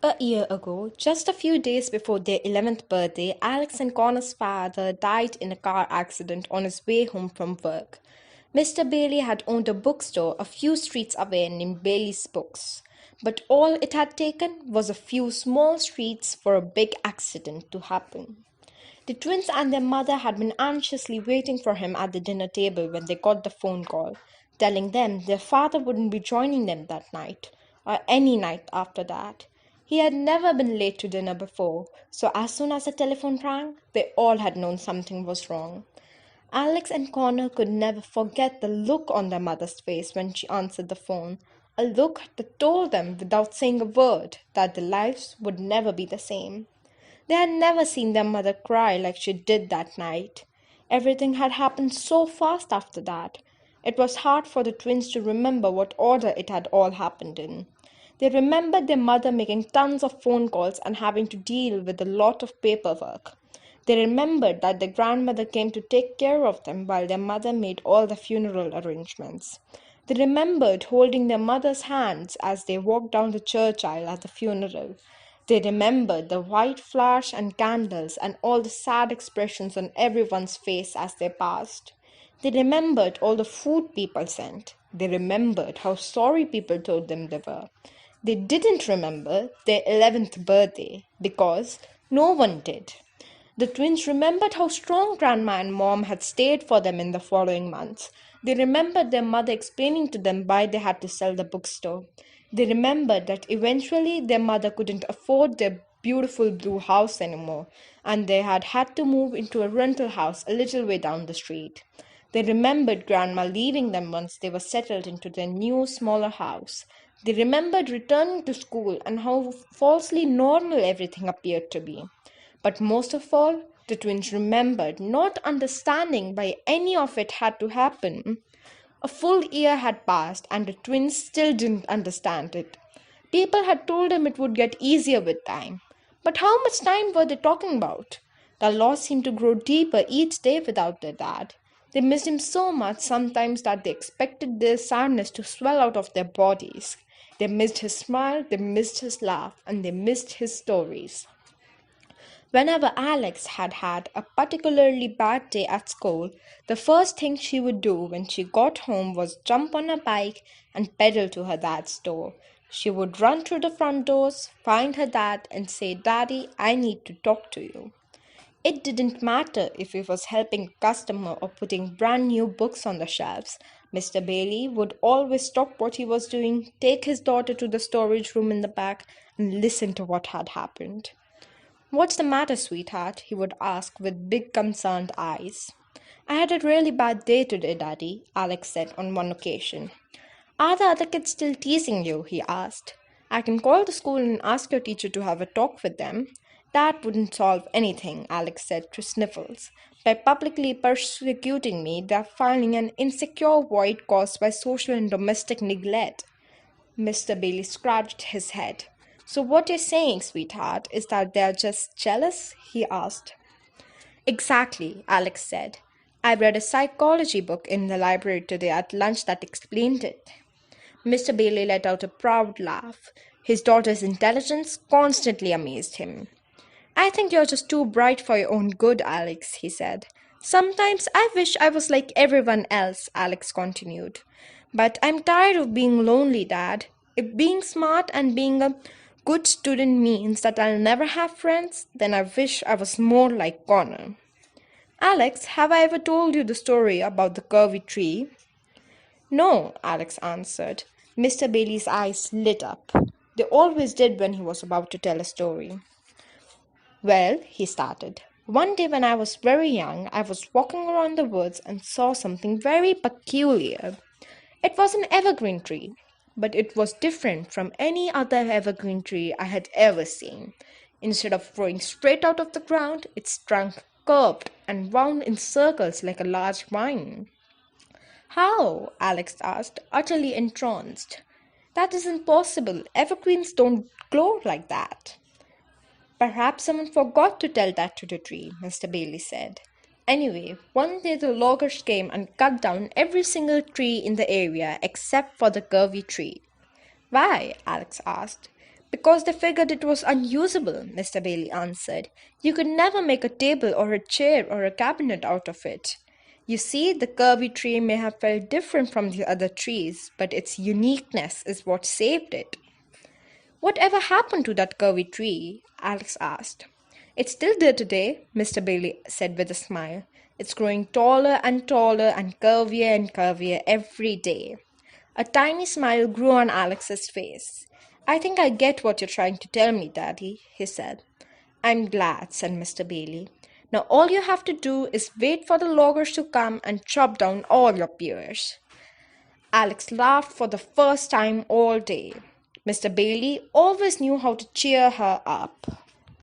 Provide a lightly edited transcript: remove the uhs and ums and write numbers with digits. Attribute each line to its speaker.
Speaker 1: A year ago, just a few days before their 11th birthday, Alex and Connor's father died in a car accident on his way home from work. Mr. Bailey had owned a bookstore a few streets away named Bailey's Books, but all it had taken was a few small streets for a big accident to happen. The twins and their mother had been anxiously waiting for him at the dinner table when they got the phone call, telling them their father wouldn't be joining them that night, or any night after that. He had never been late to dinner before, so as soon as the telephone rang, they all had known something was wrong. Alex and Connor could never forget the look on their mother's face when she answered the phone, a look that told them without saying a word that their lives would never be the same. They had never seen their mother cry like she did that night. Everything had happened so fast after that. It was hard for the twins to remember what order it had all happened in. They remembered their mother making tons of phone calls and having to deal with a lot of paperwork. They remembered that their grandmother came to take care of them while their mother made all the funeral arrangements. They remembered holding their mother's hands as they walked down the church aisle at the funeral. They remembered the white flowers and candles and all the sad expressions on everyone's face as they passed. They remembered all the food people sent. They remembered how sorry people told them they were. They didn't remember their 11th birthday because no one did. The twins remembered how strong Grandma and Mom had stayed for them in the following months. They remembered their mother explaining to them why they had to sell the bookstore. They remembered that eventually their mother couldn't afford their beautiful blue house anymore, and they had had to move into a rental house a little way down the street. They remembered Grandma leaving them once they were settled into their new, smaller house. They remembered returning to school and how falsely normal everything appeared to be. But most of all, the twins remembered not understanding why any of it had to happen. A full year had passed, and the twins still didn't understand it. People had told them it would get easier with time. But how much time were they talking about? The loss seemed to grow deeper each day without their dad. They missed him so much sometimes that they expected their sadness to swell out of their bodies. They missed his smile, they missed his laugh, and they missed his stories. Whenever Alex had had a particularly bad day at school, the first thing she would do when she got home was jump on a bike and pedal to her dad's door. She would run through the front doors, find her dad, and say, "Daddy, I need to talk to you." It didn't matter if he was helping a customer or putting brand new books on the shelves. Mr. Bailey would always stop what he was doing, take his daughter to the storage room in the back, and listen to what had happened. "What's the matter, sweetheart?" he would ask with big concerned eyes. "I had a really bad day today, Daddy," Alex said on one occasion. "Are the other kids still teasing you?" he asked. "I can call the school and ask your teacher to have a talk with them." "That wouldn't solve anything," Alex said through sniffles. "By publicly persecuting me, they're filling an insecure void caused by social and domestic neglect." Mr. Bailey scratched his head. "So what you're saying, sweetheart, is that they're just jealous?" he asked. "Exactly," Alex said. "I read a psychology book in the library today at lunch that explained it." Mr. Bailey let out a proud laugh. His daughter's intelligence constantly amazed him. "I think you're just too bright for your own good, Alex," he said. "Sometimes I wish I was like everyone else," Alex continued. "But I'm tired of being lonely, Dad. If being smart and being a good student means that I'll never have friends, then I wish I was more like Connor." "Alex, have I ever told you the story about the curvy tree?" "No," Alex answered. Mr. Bailey's eyes lit up. They always did when he was about to tell a story. "Well," he started, "one day when I was very young, I was walking around the woods and saw something very peculiar. It was an evergreen tree, but it was different from any other evergreen tree I had ever seen. Instead of growing straight out of the ground, its trunk curved and wound in circles like a large vine." "How?" Alex asked, utterly entranced. "That isn't possible. Evergreens don't grow like that." "Perhaps someone forgot to tell that to the tree," Mr. Bailey said. "Anyway, one day the loggers came and cut down every single tree in the area except for the curvy tree." "Why?" Alex asked. Because they figured it was unusable, Mr. Bailey answered. You could never make a table or a chair or a cabinet out of it. You see, the curvy tree may have felt different from the other trees, but its uniqueness is what saved it. Whatever happened to that curvy tree? Alex asked. It's still there today, Mr. Bailey said with a smile. It's growing taller and taller and curvier every day. A tiny smile grew on Alex's face. I think I get what you're trying to tell me, Daddy, he said. I'm glad, said Mr. Bailey. Now all you have to do is wait for the loggers to come and chop down all your pears. Alex laughed for the first time all day. Mr. Bailey always knew how to cheer her up.